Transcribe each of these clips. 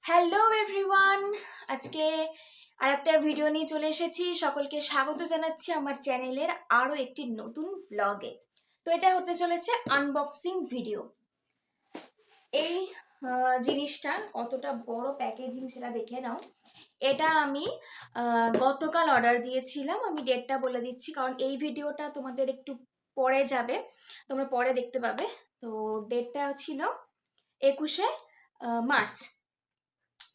Hello everyone, আজকে আরেকটা video নিয়ে চলে এসেছি। সকলকে স্বাগত জানাচ্ছি আমার চ্যানেলের আরও একটি নতুন ব্লগে। তো এটা হতে চলেছে আনবক্সিং ভিডিও। এই জিনিসটা কতটা বড় প্যাকেজিং সেটা দেখে নাও। এটা আমি গতকাল অর্ডার দিয়েছিলাম। আমি ডেটটা বলে দিচ্ছি কারণ এই ভিডিওটা তোমাদের একটু পরে যাবে, তোমরা পরে দেখতে পাবে। তো ডেটটা ছিল 21শে মার্চ।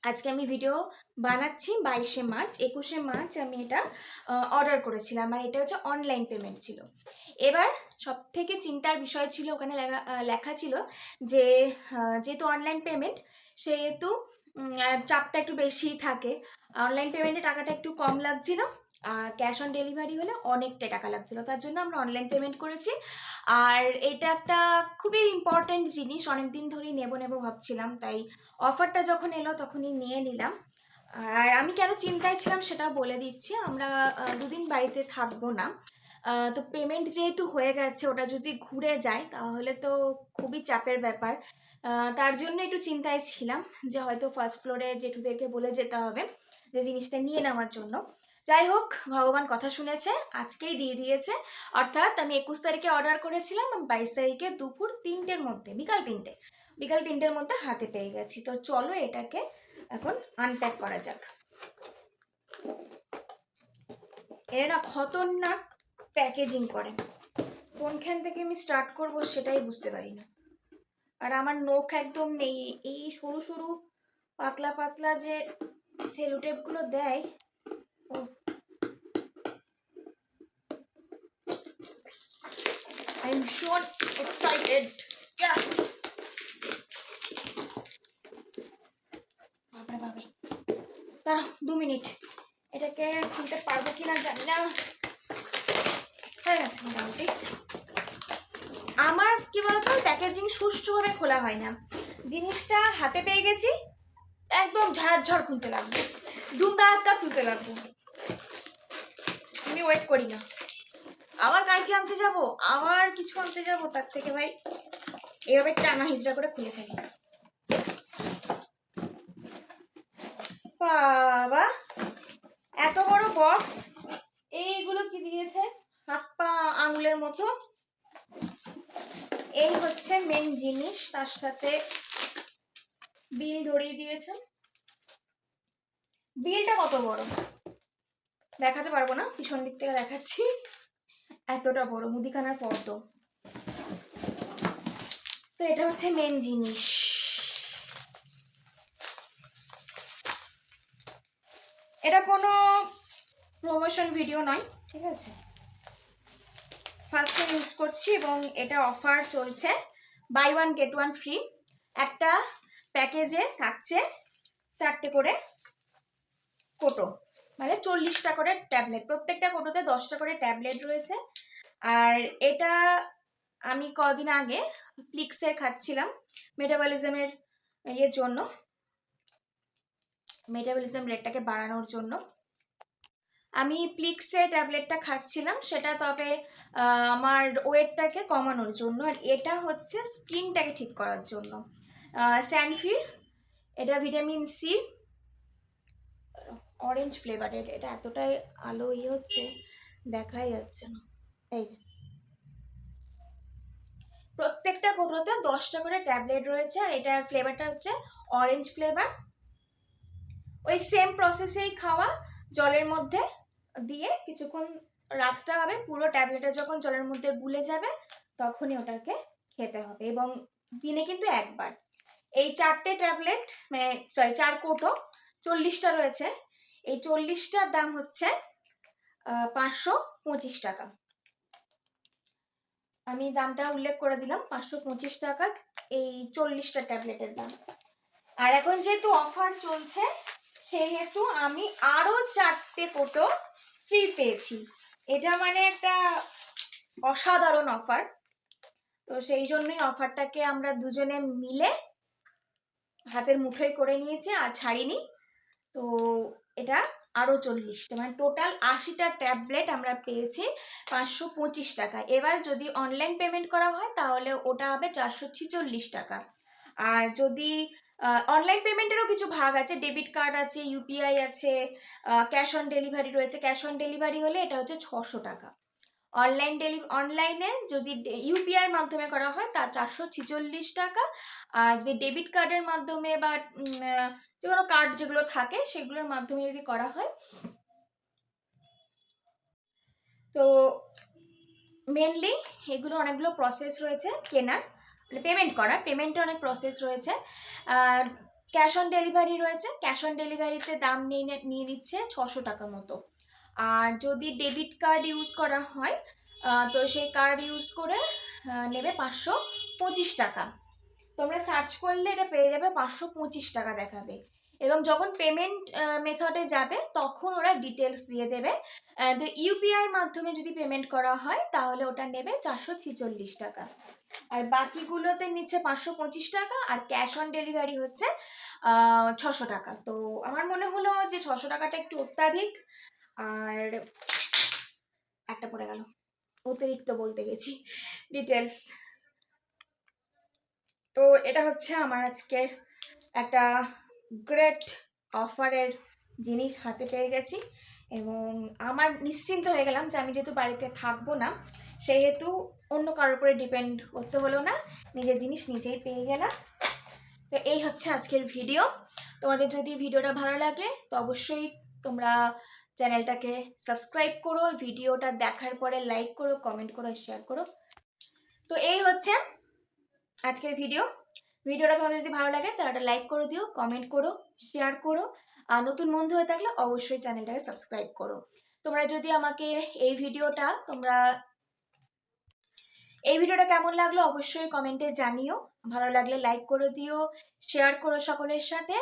আজকে আমি ভিডিও বানাচ্ছি 22শে মার্চ। 21শে মার্চ আমি এটা অর্ডার করেছিলাম, আর এটা হচ্ছে অনলাইন পেমেন্ট ছিল। এবার সব থেকে চিন্তার বিষয় ছিল, ওখানে লেখা ছিল যে যেহেতু অনলাইন পেমেন্ট সেহেতু চাপটা একটু বেশি থাকে। অনলাইন পেমেন্টে টাকাটা একটু কম লাগছিল, আর ক্যাশ অন ডেলিভারি হলে অনেকটা টাকা লাগছিল। তার জন্য আমরা অনলাইন পেমেন্ট করেছি। আর এটা একটা খুবই ইম্পর্ট্যান্ট জিনিস, অনেকদিন ধরেই নেব নেব ভাবছিলাম, তাই অফারটা যখন এলো তখনই নিয়ে নিলাম। আর আমি কেন চিন্তায় ছিলাম সেটা বলে দিচ্ছি। আমরা দুদিন বাড়িতে থাকবো না, তো পেমেন্ট যেহেতু হয়ে গেছে, ওটা যদি ঘুরে যায় তাহলে তো খুবই চাপের ব্যাপার। তার জন্য একটু চিন্তায় ছিলাম যে হয়তো ফার্স্ট ফ্লোরে জেঠুদেরকে বলে যেতে হবে যে জিনিসটা নিয়ে নেওয়ার জন্য। যাই হোক, ভগবান কথা শুনেছে, আজকেই দিয়ে দিয়েছে। অর্থাৎ আমি 21 তারিখে অর্ডার করেছিলাম, আমি 22 তারিখে দুপুর 3টের মধ্যে, বিকাল 3টের মধ্যে হাতে পেয়ে গেছি। তো চলো এটাকে এখন আনপ্যাক করা যাক। এরা না খতরনাক প্যাকেজিং করে, কোনখান থেকে আমি স্টার্ট করব সেটাই বুঝতে পারি না। আর আমার নখ একদম নেই, এই সরু সরু পাতলা পাতলা যে সেলোটেপগুলো দেয়, আই এম সো এক্সাইটেড। বাপরে বাপরে, দাঁড়া 2 মিনিট, এটাকে খুলতে পারবো কিনা জানি না। হয়ে গেছে মোটামুটি। আমার কি বলতো, প্যাকেজিং সুষ্ঠুভাবে খোলা হয় না। জিনিসটা হাতে পেয়ে গেছি, একদম ঝাড়ঝড় খুলতে লাগবে, ধুমধাক্কা খুলতে লাগবে। আমি ওয়েট করি না, আবার কাঁচি আনতে যাব, আবার কিছু আনতে যাব, তার থেকে ভাই এভাবে টানা হিজড়া করে খুলে ফেলি। বাবা, এত বড় বক্স! এইগুলো কি দিয়েছে, হাত পা আঙুলের মতো। এই হচ্ছে মেন জিনিস, তার সাথে বিল ধরিয়ে দিয়েছে। বিলটা কত বড় দেখাতে পারবো না, পিছন দিক থেকে দেখাচ্ছি। এতটা বড় মুদিখানার ফর্দ। তো এটা হচ্ছে মেন জিনিস। এটা কোনো প্রমোশন ভিডিও নয়, ঠিক আছে? ফার্স্ট টাইম ইউজ করছি এবং এটা অফার চলছে, বাই 1 get 1 ফ্রি। একটা প্যাকেজে থাকছে 4টে করে কোটো, মানে 40টা করে ট্যাবলেট, প্রত্যেকটা কোটোতে 10টা করে ট্যাবলেট রয়েছে। আর এটা আমি কদিন আগে প্লিক্সের খাচ্ছিলাম মেটাবলিজমের ইয়ের জন্য, মেটাবলিজম রেটটাকে বাড়ানোর জন্য আমি প্লিক্সের ট্যাবলেটটা খাচ্ছিলাম। সেটা তবে আমার ওয়েটটাকে কমানোর জন্য, আর এটা হচ্ছে স্কিনটাকে ঠিক করার জন্য। স্যানফির, এটা ভিটামিন সি, অরেঞ্জ ফ্লেভারের। এটা এতটাই আলো ইয়ে হচ্ছে, দেখাই যাচ্ছে না। এই প্রত্যেকটা কোটোতে 10টা করে ট্যাবলেট রয়েছে, আর এটার ফ্লেভারটা হচ্ছে অরেঞ্জ ফ্লেভার। ওই সেম প্রসেসেই খাওয়া, জলের মধ্যে দিয়ে কিছুক্ষণ রাখতে হবে। পুরো ট্যাবলেটটা যখন জলের মধ্যে গুলে যাবে তখনই ওটাকে খেতে হবে, এবং দিনে কিন্তু একবার। এই 4টে ট্যাবলেট, মানে সরি 4 কোটো, 40টা রয়েছে। এই 40টার দাম হচ্ছে 525 টাকা। আমি দামটা উল্লেখ করে দিলাম, 525 টাকা এই 40টা ট্যাবলেটের দাম। আর এখন যেহেতু অফার চলছে সেহেতু আমি আরো 4টে কোটো ফ্রি পেয়েছি। এটা মানে একটা অসাধারণ অফার। তো সেই জন্যই অফারটাকে আমরা দুজনে মিলে হাতের মুঠোয় করে নিয়েছি আর ছাড়িনি। তো এটা আরো 40টা, মানে টোটাল 80টা ট্যাবলেট আমরা পেয়েছি 525 টাকা। এবার যদি অনলাইন পেমেন্ট করা হয় তাহলে ওটা হবে 446 টাকা। আর যদি অনলাইন পেমেন্টেরও কিছু ভাগ আছে, ডেবিট কার্ড আছে, ইউপিআই আছে, ক্যাশ অন ডেলিভারি রয়েছে। ক্যাশ অন ডেলিভারি হলে এটা হচ্ছে 600 টাকা। অনলাইনে যদি ইউপিআইয়ের মাধ্যমে করা হয় তার 446 টাকা। আর যদি ডেবিট কার্ডের মাধ্যমে বা যে কোনো কার্ড যেগুলো থাকে সেগুলোর মাধ্যমে যদি করা হয়, তো মেনলি এগুলো অনেকগুলো প্রসেস রয়েছে কেনার, মানে পেমেন্টে অনেক প্রসেস রয়েছে। ক্যাশ অন ডেলিভারি রয়েছে, ক্যাশ অন ডেলিভারিতে দাম নিয়ে নিচ্ছে 600 টাকা মতো। আর যদি ডেবিট কার্ড ইউজ করা হয় তো সেই কার্ড ইউজ করে নেবে 525 টাকা। তোমরা সার্চ করলে এটা পেয়ে যাবে, 525 টাকা দেখাবে। এবং যখন পেমেন্ট মেথডে যাবে তখন ওরা ডিটেলস দিয়ে দেবে। তো ইউপিআইয়ের মাধ্যমে যদি পেমেন্ট করা হয় তাহলে ওটা নেবে 446 টাকা। আর বাকিগুলোতে নিচ্ছে 525 টাকা, আর ক্যাশ অন ডেলিভারি হচ্ছে 600 টাকা। তো আমার মনে হলো যে 600 টাকাটা একটু অত্যাধিক। আর একটা পড়ে গেল, অতিরিক্ত বলতে গেছি, ডিটেলস। তো এটা হচ্ছে আমার আজকের একটা গ্রেট অফারের জিনিস হাতে পেয়ে গেছি, এবং আমার নিশ্চিন্ত হয়ে গেলাম যে আমি যেহেতু বাড়িতে থাকবো না সেহেতু অন্য কারোর উপরে ডিপেন্ড করতে হলো না, নিজের জিনিস নিজেই পেয়ে গেলাম। তো এই হচ্ছে আজকের ভিডিও। তোমাদের যদি ভিডিওটা ভালো লাগে তো অবশ্যই তোমরা চ্যানেলটাকে সাবস্ক্রাইব করো, ভিডিওটা দেখার পরে লাইক করো, কমেন্ট করো, শেয়ার করো। তো এই হচ্ছে আজকের ভিডিওটা তোমাদের যদি ভালো লাগে তাহলে একটা লাইক করে দিও, কমেন্ট করো, শেয়ার করো। আর নতুন বন্ধু হয়ে থাকলে অবশ্যই চ্যানেলটাকে সাবস্ক্রাইব করো। তোমরা যদি আমাকে এই ভিডিওটা কেমন লাগলো অবশ্যই কমেন্টে জানিও। ভালো লাগলে লাইক করে দিও, শেয়ার করো সকলের সাথে।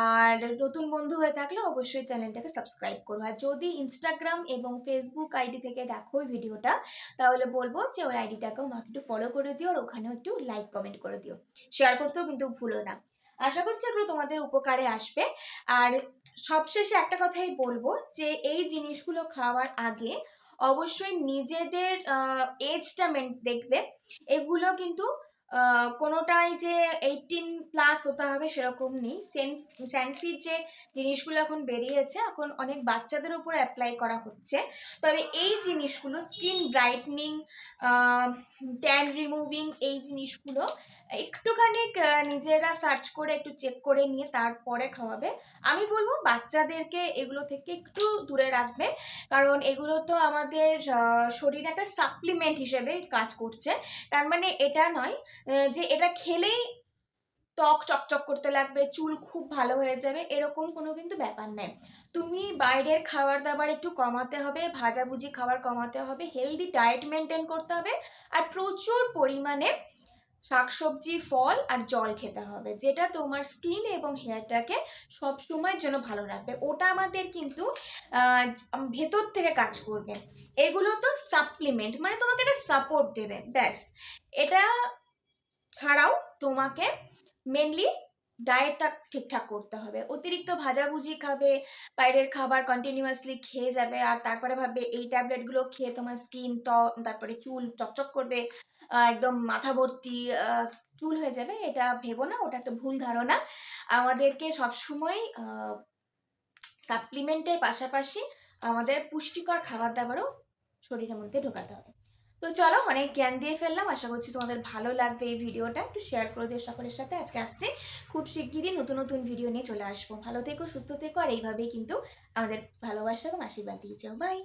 আর নতুন বন্ধু হয়ে থাকলে অবশ্যই চ্যানেলটাকে সাবস্ক্রাইব করো। আর যদি ইনস্টাগ্রাম এবং ফেসবুক আইডি থেকে দেখো এই ভিডিওটা তাহলে বলবো যে ওই আইডিটাকেও আমাকে একটু ফলো করে দিও, আর ওখানেও একটু লাইক কমেন্ট করে দিও, শেয়ার করতেও কিন্তু ভুলো না। আশা করছি এগুলো তোমাদের উপকারে আসবে। আর সবশেষে একটা কথাই বলবো যে এই জিনিসগুলো খাওয়ার আগে অবশ্যই নিজেদের এজটা দেখবে। এগুলো কিন্তু কোনোটাই যে 18+ হতে হবে সেরকম নেই। স্যানফিড যে জিনিসগুলো এখন বেরিয়েছে এখন অনেক বাচ্চাদের উপর অ্যাপ্লাই করা হচ্ছে। তবে এই জিনিসগুলো স্কিন ব্রাইটনিং, ট্যান রিমুভিং, এই জিনিসগুলো একটুখানি নিজেরা সার্চ করে একটু চেক করে নিয়ে তারপরে খাওয়াবে। আমি বলবো বাচ্চাদেরকে এগুলো থেকে একটু দূরে রাখবে, কারণ এগুলো তো আমাদের শরীরে একটা সাপ্লিমেন্ট হিসেবে কাজ করছে। তার মানে এটা নয় যে এটা খেলেই ত্বক চকচক করতে লাগবে, চুল খুব ভালো হয়ে যাবে, এরকম কোনো কিন্তু ব্যাপার নেই। তুমি বাইরের খাবার দাবার একটু কমাতে হবে, ভাজাভুজি খাবার কমাতে হবে, হেলদি ডায়েট মেনটেন করতে হবে, আর প্রচুর পরিমাণে শাকসবজি, ফল আর জল খেতে হবে, যেটা তোমার স্কিন এবং হেয়ারটাকে সব সময়ের জন্য ভালো রাখবে। ওটা আমাদের কিন্তু ভেতর থেকে কাজ করবে। এগুলো তো সাপ্লিমেন্ট, মানে তোমাকে এটা সাপোর্ট দেবে, ব্যাস। এটা ছাড়াও তোমাকে মেনলি ডায়েটটা ঠিকঠাক করতে হবে। অতিরিক্ত ভাজাভুজি খাবে, বাইরের খাবার কন্টিনিউয়াসলি খেয়ে যাবে, আর তারপরে ভাববে এই ট্যাবলেটগুলো খেয়ে তোমার স্কিন তারপরে চুল চকচক করবে, একদম মাথা ভর্তি চুল হয়ে যাবে, এটা ভেবো না, ওটা একটা ভুল ধারণা। আমাদেরকে সবসময় সাপ্লিমেন্টের পাশাপাশি আমাদের পুষ্টিকর খাবার দাবারও শরীরের মধ্যে ঢোকাতে হবে। তো চলো, অনেক জ্ঞান দিয়ে ফেললাম, আশা করছি তোমাদের ভালো লাগবে এই ভিডিওটা। একটু শেয়ার করে দিও সকলের সাথে। আজকে আসছি, খুব শিগগিরই নতুন নতুন ভিডিও নিয়ে চলে আসবো। ভালো থেকো, সুস্থ থেকো, আর এইভাবেই কিন্তু আমাদের ভালোবাসা এবং আশীর্বাদ দিয়ে যাও। বাই।